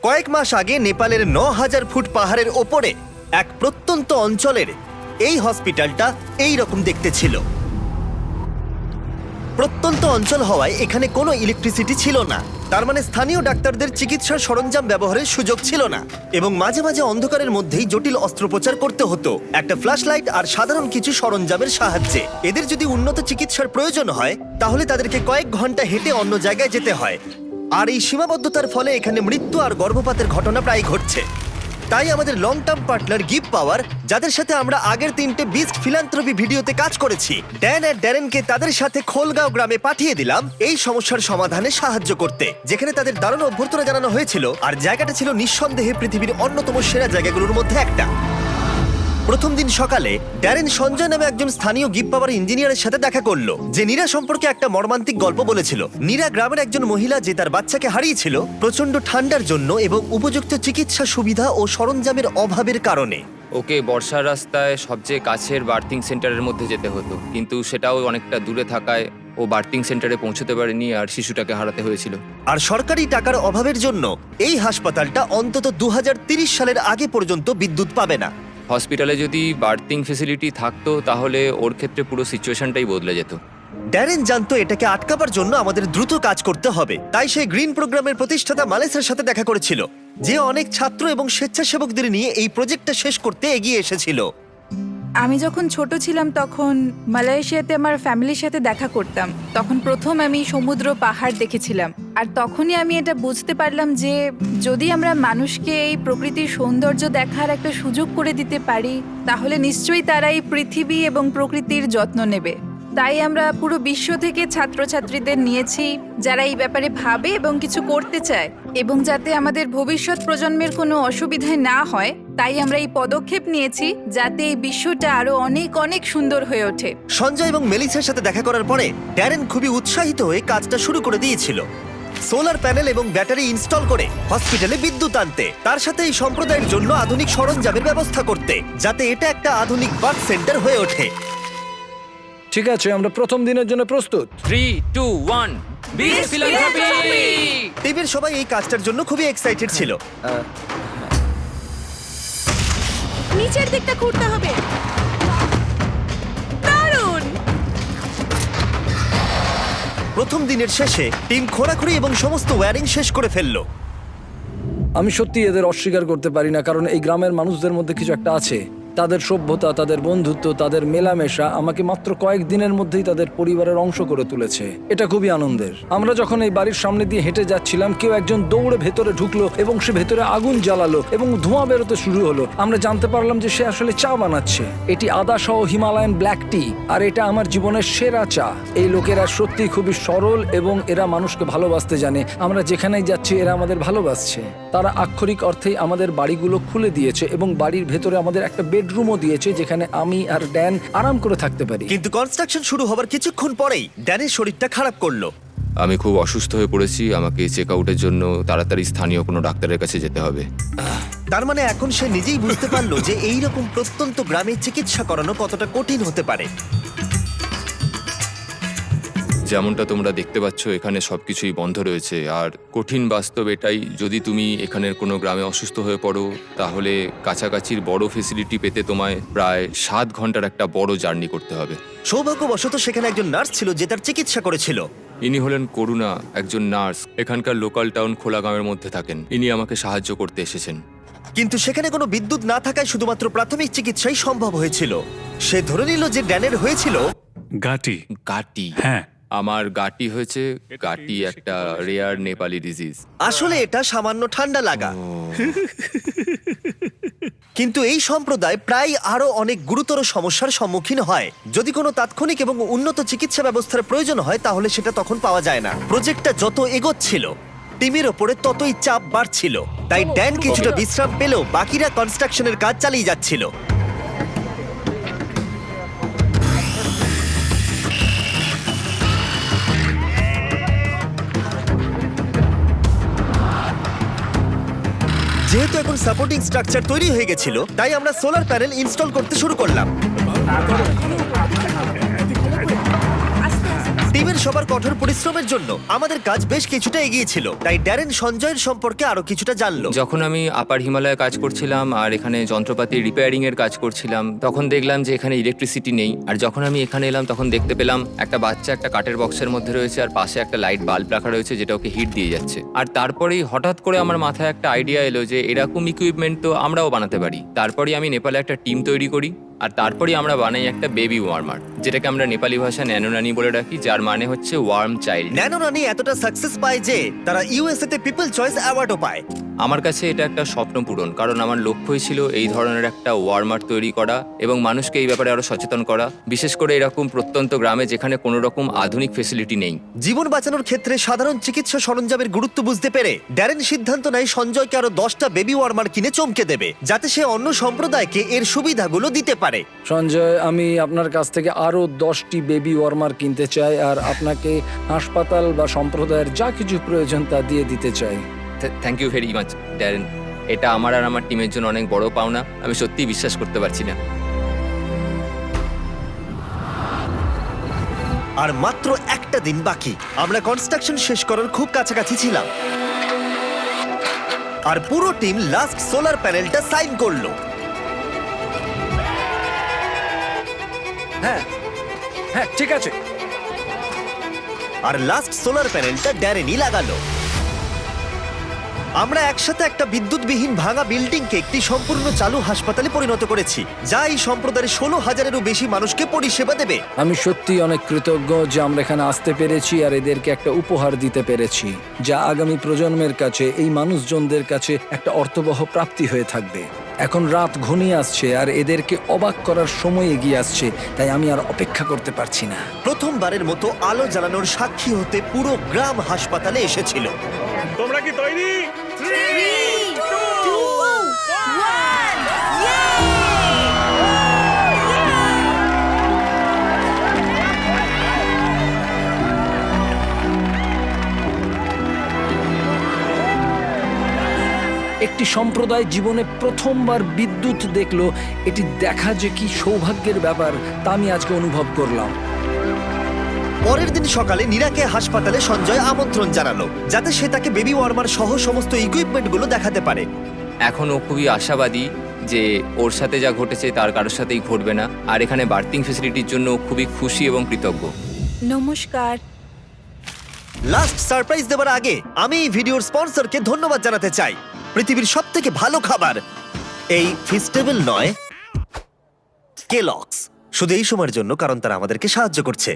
কয়েক মাস আগে নেপালের ৯,০০০ ফুট পাহাড়ের ওপরে এক প্রত্যন্ত অঞ্চলের এই হসপিটালটা এই রকম দেখতে ছিল। প্রত্যন্ত অঞ্চল হওয়ায় এখানে কোনো ইলেকট্রিসিটি ছিল না, তার মানে স্থানীয় ডাক্তারদের চিকিৎসার সরঞ্জাম ব্যবহারের সুযোগ ছিল না, এবং মাঝে মাঝে অন্ধকারের মধ্যেই জটিল অস্ত্রোপচার করতে হতো একটা ফ্ল্যাশ লাইট আর সাধারণ কিছু সরঞ্জামের সাহায্যে। এদের যদি উন্নত চিকিৎসার প্রয়োজন হয় তাহলে তাদেরকে কয়েক ঘন্টা হেঁটে অন্য জায়গায় যেতে হয়, আর এই সীমাবদ্ধতার ফলে এখানে মৃত্যু আর গর্ভপাতের ঘটনা প্রায় ঘটছে। তাই আমাদের লং টার্ম পার্টনার গিভ পাওয়ার, যাদের সাথে আমরা আগের 3টে বিস্ট ফিলান্থ্রপি ভিডিওতে কাজ করেছি, ড্যান আর ড্যারেনকে তাদের সাথে খোলগাঁও গ্রামে পাঠিয়ে দিলাম এই সমস্যার সমাধানে সাহায্য করতে, যেখানে তাদের দারুণ অভ্যর্থনা জানানো হয়েছিল। আর জায়গাটা ছিল নিঃসন্দেহে পৃথিবীর অন্যতম সেরা জায়গাগুলোর মধ্যে একটা। প্রথম দিন সকালে ড্যারেন সঞ্জয় নামে একজন স্থানীয় গিভ পাওয়ার ইঞ্জিনিয়ারের সাথে দেখা করলো, যে নীরা সম্পর্কে একটা মর্মান্তিক গল্প বলেছিল। নীরা গ্রামের একজন মহিলা যে তার বাচ্চাকে হারিয়েছিল প্রচন্ড ঠান্ডার জন্য এবং উপযুক্ত চিকিৎসা সুবিধা ও সরঞ্জামের অভাবের কারণে। ওকে বর্ষার রাস্তায় সবচেয়ে কাছের বার্থিং সেন্টারের মধ্যে যেতে হতো, কিন্তু সেটাও অনেকটা দূরে থাকায় ও বার্থিং সেন্টারে পৌঁছতে পারেনি আর শিশুটাকে হারাতে হয়েছিল। আর সরকারি টাকার অভাবের জন্য এই হাসপাতালটা অন্তত 2030 সালের আগে পর্যন্ত বিদ্যুৎ পাবে না। হসপিটালে যদি বার্থিং ফেসিলিটি থাকতো তাহলে ওর ক্ষেত্রে পুরো সিচুয়েশনটাই বদলে যেত। ড্যারেন জানতো এটাকে আটকাবার জন্য আমাদের দ্রুত কাজ করতে হবে, তাই সেই গ্রিন প্রোগ্রামের প্রতিষ্ঠাতা মালেসের সাথে দেখা করেছিল, যে অনেক ছাত্র এবং স্বেচ্ছাসেবকদের নিয়ে এই প্রজেক্টটা শেষ করতে এগিয়ে এসেছিল। আমি যখন ছোট ছিলাম তখন মালয়েশিয়াতে আমার ফ্যামিলির সাথে দেখা করতাম। তখন প্রথম আমি সমুদ্র পাহাড় দেখেছিলাম, আর তখনই আমি এটা বুঝতে পারলাম যে যদি আমরা মানুষকে এই প্রকৃতির সৌন্দর্য দেখার একটা সুযোগ করে দিতে পারি তাহলে নিশ্চয়ই তারা এই পৃথিবী এবং প্রকৃতির যত্ন নেবে। তাই আমরা পুরো বিশ্ব থেকে ছাত্রছাত্রীদের নিয়েছি যারা এই ব্যাপারে ভাবে এবং কিছু করতে চায়, এবং যাতে আমাদের ভবিষ্যৎ প্রজন্মের কোনো অসুবিধায় না হয় তাই আমরা এই পদক্ষেপ নিয়েছি যাতে এই বিশ্বটা আরো অনেক অনেক সুন্দর হয়ে ওঠে। সঞ্জয় এবং মেলিসার সাথে দেখা করার পরে ড্যারেন খুবই উৎসাহিত হয়ে কাজটা শুরু করে দিয়েছিল, সোলার প্যানেল এবং ব্যাটারি ইনস্টল করে হসপিটালে বিদ্যুৎ আনতে, তার সাথে এই সম্প্রদায়ের জন্য আধুনিক সরঞ্জামের ব্যবস্থা করতে, যাতে এটা একটা আধুনিক বার্থ সেন্টার হয়ে ওঠে। ঠিক আছে, আমরা প্রথম দিনের জন্য প্রস্তুত। 3, 2, 1 বিগ ফিলান্থ্রপি! টিমের সবাই এই কাজটার জন্য খুবই এক্সাইটেড ছিল। নিচের দিকটা ঘুরতে হবে। দারুণ! প্রথম দিনের শেষে টিম খোঁড়াখুড়ি এবং সমস্ত ওয়্যারিং শেষ করে ফেললো। আমি সত্যি এদের অস্বীকার করতে পারি না, কারণ এই গ্রামের মানুষদের মধ্যে কিছু একটা আছে। তাদের সভ্যতা, তাদের বন্ধুত্ব, তাদের মেলামেশা আমাকে মাত্র কয়েক দিনের মধ্যেই তাদের পরিবারের অংশ করে তুলেছে। এটা খুবই আনন্দের। আমরা যখন এই বাড়ির সামনে দিয়ে হেঁটে যাচ্ছিলাম, কেউ একজন দৌড়ে ভেতরে ঢুকলো এবং সে ভেতরে আগুন জ্বালালো এবং ধোঁয়া বেরোতে শুরু হলো। আমরা জানতে পারলাম যে সে আসলে চা বানাচ্ছে। এটি আদা সহ হিমালয়ান ব্ল্যাক টি, আর এটা আমার জীবনের সেরা চা। এই লোকেরা সত্যি খুবই সরল এবং এরা মানুষকে ভালোবাসতে জানে। আমরা যেখানেই যাচ্ছি এরা আমাদের ভালোবাসছে। তারা আক্ষরিক অর্থেই আমাদের বাড়িগুলো খুলে দিয়েছে এবং বাড়ির ভেতরে আমাদের একটা বেডরুমও দিয়েছে যেখানে আমি আর ড্যান আরাম করে থাকতে পারি। কিন্তু কনস্ট্রাকশন শুরু হবার কিছুক্ষণ পরেই ড্যানের শরীরটা খারাপ করলো। আমি খুব অসুস্থ হয়ে পড়েছি, আমাকে চেক আউটের জন্য তাড়াতাড়ি স্থানীয় কোনো ডাক্তারের কাছে যেতে হবে। তার মানে এখন সে নিজেই বুঝতে পারলো যে এইরকম প্রত্যন্ত গ্রামে চিকিৎসা করানো কতটা কঠিন হতে পারে। যেমনটা তোমরা দেখতে পাচ্ছ এখানে সবকিছুই বন্ধ রয়েছে, আর কঠিন বাস্তব এটাই, যদি তুমি এখানের কোনো গ্রামে অসুস্থ হয়ে পড়ো তাহলে কাছাকাছির বড় ফেসিলিটি পেতে তোমায় প্রায় 7 ঘন্টার একটা বড় জার্নি করতে হবে। সৌভাগ্যবশত সেখানে একজন নার্স ছিল যে তার চিকিৎসা করেছিল। ইনি হলেন করুণা, একজন নার্স, এখানকার লোকাল টাউন খোলাগাঁওয়ের মধ্যে থাকেন। ইনি আমাকে সাহায্য করতে এসেছেন। কিন্তু সেখানে কোনো বিদ্যুৎ না থাকায় শুধুমাত্র প্রাথমিক চিকিৎসাই সম্ভব হয়েছিল। সে ধরে নিল যে ড্যানের হয়েছিল গাটি। হ্যাঁ, আমার গাটি হয়েছে। গাটি একটা রেয়ার নেপালি ডিজিজ। আসলে এটা সামান্য ঠান্ডা লাগা। কিন্তু এই সম্প্রদায় প্রায় আরো অনেক গুরুতর সমস্যার সম্মুখীন হয়। যদি কোনো তাৎক্ষণিক এবং উন্নত চিকিৎসা ব্যবস্থার প্রয়োজন হয় তাহলে সেটা তখন পাওয়া যায় না। প্রজেক্টটা যত এগোচ্ছিল টিমের ওপরে ততই চাপ বাড়ছিল, তাই ড্যান কিছুটা বিশ্রাম পেলেও বাকিরা কনস্ট্রাকশনের কাজ চালিয়ে যাচ্ছিল। যেহেতু এখন সাপোর্টিং স্ট্রাকচার তৈরি হয়ে গেছিল, তাই আমরা সোলার প্যানেল ইনস্টল করতে শুরু করলাম। টিমের সবার কঠোর পরিশ্রমের জন্য আমাদের কাজ বেশ কিছুটা এগিয়েছিল, তাই ড্যারেন সঞ্জয়ের সম্পর্কে আরো কিছুটা জানলো। যখন আমি আপার হিমালয়ে কাজ করছিলাম আর এখানে যন্ত্রপাতি রিপেয়ারিং এর কাজ করছিলাম, তখন দেখলাম যে এখানে ইলেকট্রিসিটি নেই। আর যখন আমি এখানে এলাম তখন দেখতে পেলাম একটা বাচ্চা একটা কাঠের বক্সের মধ্যে রয়েছে আর পাশে একটা লাইট বাল্ব রাখা রয়েছে যেটা ওকে হিট দিয়ে যাচ্ছে। আর তারপরেই হঠাৎ করে আমার মাথায় একটা আইডিয়া এলো যে এরকম ইকুইপমেন্ট তো আমরাও বানাতে পারি। তারপরেই আমি নেপালে একটা টিম তৈরি করি আর তারপরেই আমরা বানাই একটা বেবি ওয়ার্মার, যেটাকে আমরা নেপালি ভাষা ন্যানোনানি বলে রাখি, যার মানে হচ্ছে ওয়ার্ম চাইল্ড। ন্যানো রানি এতটা সাকসেস পায় যে তারা ইউএসএ তে পিপল চয়েস অ্যাওয়ার্ডও পায়। আমার কাছে এটা একটা স্বপ্ন পূরণ, কারণ আমার লক্ষ্যই ছিল এই ধরনের একটা ওয়ার্মার তৈরি করা এবং মানুষকে এই ব্যাপারে আরো সচেতন করা, বিশেষ করে এরকম প্রত্যন্ত গ্রামে যেখানে কোনো রকম আধুনিক ফেসিলিটি নেই। জীবন বাঁচানোর ক্ষেত্রে সাধারণ চিকিৎসা সরঞ্জামের গুরুত্ব বুঝতে পেরে ড্যারেন সিদ্ধান্ত নেয় সঞ্জয়কে আরো 10টা বেবি ওয়ার্মার কিনে চমকে দেবে, যাতে সে অন্য সম্প্রদায়কে এর সুবিধাগুলো দিতে পারে। সঞ্জয়, আমি আপনার কাছ থেকে আরো 10টি বেবি ওয়ার্মার কিনতে চাই আর আপনাকে হাসপাতাল বা সম্প্রদায়ের যা কিছু প্রয়োজন তা দিয়ে দিতে চাই। Thank you very much Darren, এটা আমার আর আমার টিমের জন্য অনেক বড় পাওনা। আমি সত্যিই বিশ্বাস করতে পারছি না। আর মাত্র একটা দিন বাকি, আমরা কনস্ট্রাকশন শেষ করার খুব কাছাকাছি ছিলাম আর পুরো টিম লাস্ট সোলার প্যানেলটা সাইন করলো। হ্যাঁ হ্যাঁ, ঠিক আছে। আর লাস্ট সোলার প্যানেলটা ড্যারেনই লাগালো। আমরা একসাথে একটা বিদ্যুৎবিহীন ভাঙা বিল্ডিংকে একটি সম্পূর্ণ চালু হাসপাতালে পরিণত করেছি, যা এই সম্প্রদায়ের 16,000-এরও বেশি মানুষকে পরিষেবা দেবে। আমি সত্যি অনেক কৃতজ্ঞ যে আমরা এখানে আসতে পেরেছি আর এদেরকে একটা উপহার দিতে পেরেছি, যা আগামী প্রজন্মের কাছে, এই মানুষজনদের কাছে একটা অর্থবহ প্রাপ্তি হয়ে থাকবে। এখন রাত ঘনিয়ে আসছে আর এদেরকে অবাক করার সময় এগিয়ে আসছে, তাই আমি আর অপেক্ষা করতে পারছি না। প্রথমবারের মতো আলো জ্বালানোর সাক্ষী হতে পুরো গ্রাম হাসপাতালে এসেছিল। তোমরা কি তৈরি? একটি সম্প্রদায় জীবনে প্রথমবার বিদ্যুৎ দেখলো, এটি দেখা যে কি সৌভাগ্যের ব্যাপার তা আমি আজকে অনুভব করলাম। পরের দিন সকালে নীরাকে হাসপাতালে সঞ্জয় আমন্ত্রণ জানালো, যাতে সে তাকে বেবি ওয়ার্মার সহ সমস্ত ইকুইপমেন্টগুলো দেখাতে পারে। এখন ও খুবই আশাবাদী যে ওর সাথে যা ঘটেছে তার কারোর সাথেই ঘটবে না, আর এখানে বার্থিং ফেসিলিটির জন্য ও খুবই খুশি এবং কৃতজ্ঞ। নমস্কার। লাস্ট সারপ্রাইজ দেওয়ার আগে আমি এই ভিডিওর স্পন্সরকে ধন্যবাদ জানাতে চাই। পৃথিবীর সবথেকে ভালো খাবার এই ফিস্টেবল নয়, কেলগস। শুধু এই সময়ের জন্য, কারণ তারা আমাদেরকে সাহায্য করছে।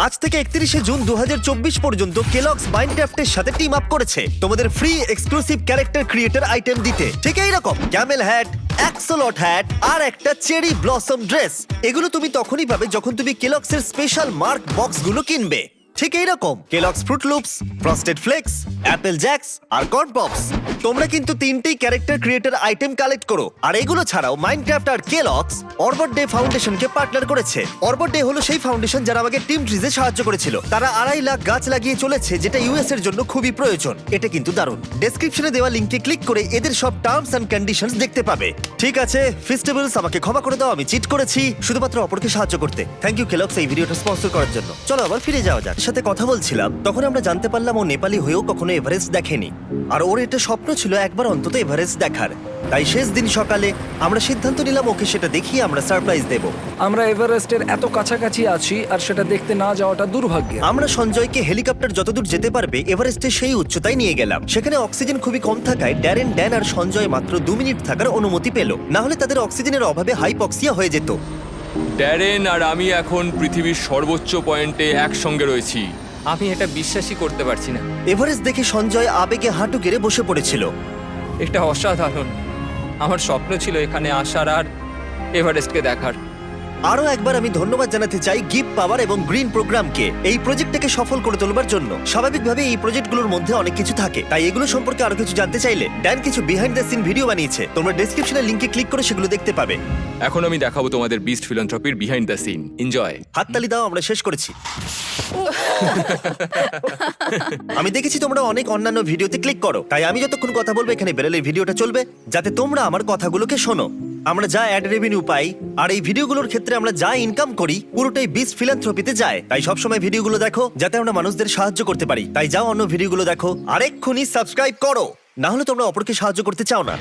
আজ থেকে 31শে জুন 2024 পর্যন্ত কেলগস মাইনক্রাফটের সাথে টিম আপ করেছে তোমাদের free exclusive character creator item দিতে। ঠিক এইরকম ক্যামেল হ্যাট, অ্যাক্সলট হ্যাট আর একটা চেরি ব্লসম ড্রেস। এগুলো তুমি তখনই পাবে যখন তুমি কেলগসের স্পেশাল মার্ক বক্সগুলো কিনবে। ঠিক এইরকম Kellogg's Froot Loops, Frosted Flakes, Apple Jacks আর কর্ন পপস। তোমরা কিন্তু তিনটেই ক্যারেক্টার ক্রিয়েটর আইটেম কালেক্ট করো। আর এগুলো ছাড়াও মাইনক্রাফট আর কেলগস অরবট ডে ফাউন্ডেশনকে পার্টনার করেছে। অরবট ডে হলো সেই ফাউন্ডেশন যারা আমাকে টিম ট্রিজে সাহায্য করেছিল। তারা 2.5 লাখ গাছ লাগিয়ে চলেছে, যেটা ইউএস এর জন্য খুবই প্রয়োজন। এটা কিন্তু দারুণ। ডেসক্রিপশনে দেওয়া লিংকে ক্লিক করে এদের সব টার্মস এন্ড কন্ডিশনস দেখতে পাবে। ঠিক আছে ফেস্টিভ্যালস, আমাকে ক্ষমা করে দাও, আমি চিট করেছি শুধুমাত্র অপরকে সাহায্য করতে। থ্যাংক ইউ কেলগস এই ভিডিওটা স্পন্সর করার জন্য। চলো আবার ফিরে যাওয়া যাক। সাথে কথা বলছিলাম তখন আমরা জানতে পারলাম ও নেপালি হয়েও কখনো এভারেস্ট দেখেনি, আর ওর এটা স্বপ্ন ছিল একবার অন্তত এভারেস্ট দেখার। তাই শেষ দিন সকালে আমরা সিদ্ধান্ত নিলাম ওকে সেটা দেখিয়ে আমরা সারপ্রাইজ দেব। আমরা এভারেস্টের এত কাছাকাছি আছি আর সেটা দেখতে না যাওয়াটা দুর্ভাগ্য। আমরা সঞ্জয়কে হেলিকপ্টার যতদূর যেতে পারবে এভারেস্টের সেই উচ্চতায় নিয়ে গেলাম। সেখানে অক্সিজেন খুবই কম থাকায় ড্যান আর সঞ্জয় মাত্র 2 মিনিট থাকার অনুমতি পেল, না হলে তাদের অক্সিজেনের অভাবে হাইপক্সিয়া হয়ে যেত। ড্যারেন আর আমি এখন পৃথিবীর সর্বোচ্চ পয়েন্টে একসঙ্গে রয়েছি। আমি এটা বিশ্বাসই করতে পারছি না। এভারেস্ট দেখে সঞ্জয় আবেগে হাঁটু গেড়ে বসে পড়েছিল। এটা অসাধারণ। আমার স্বপ্ন ছিল এখানে আসার আর এভারেস্টকে দেখার। আরো একবার আমি ধন্যবাদ জানাতে চাই গিফট পাওয়ার এবং গ্রিন প্রোগ্রামকে এই প্রজেক্টটাকে সফল করে তোলবার জন্য। স্বাভাবিকভাবে এই প্রজেক্টগুলোর মধ্যে অনেক কিছু থাকে, তাই এগুলো সম্পর্কে আরো কিছু জানতে চাইলে ড্যান কিছু বিহাইন্ড দ্য সিন ভিডিও বানিয়েছে। তোমরা ডেসক্রিপশনের লিংকে ক্লিক করে সেগুলো দেখতে পাবে। এখন আমি দেখাবো তোমাদের বিস্ট ফিলান্থ্রপির বিহাইন্ড দ্য সিন। এনজয়। হাততালি দাও, আমরা শেষ করেছি। আমি দেখেছি তোমরা অনেক অন্যান্য ভিডিওতে ক্লিক করো, তাই আমি যতক্ষণ কথা বলবো এখানে বেরোলে ভিডিওটা চলবে, যাতে তোমরা আমার কথাগুলোকে শোনো। আমরা যা অ্যাড রেভিনিউ পাই আর এই ভিডিওগুলোর ক্ষেত্রে আমরা যা ইনকাম করি পুরোটাই বিস্ট ফিলান্থ্রপিতে যায়। তাই সবসময় ভিডিওগুলো দেখো যাতে আমরা মানুষদের সাহায্য করতে পারি। তাই যাও অন্য ভিডিওগুলো দেখো আর এক্ষুনি সাবস্ক্রাইব করো, না হলে তোমরা অপরকে সাহায্য করতে চাও না।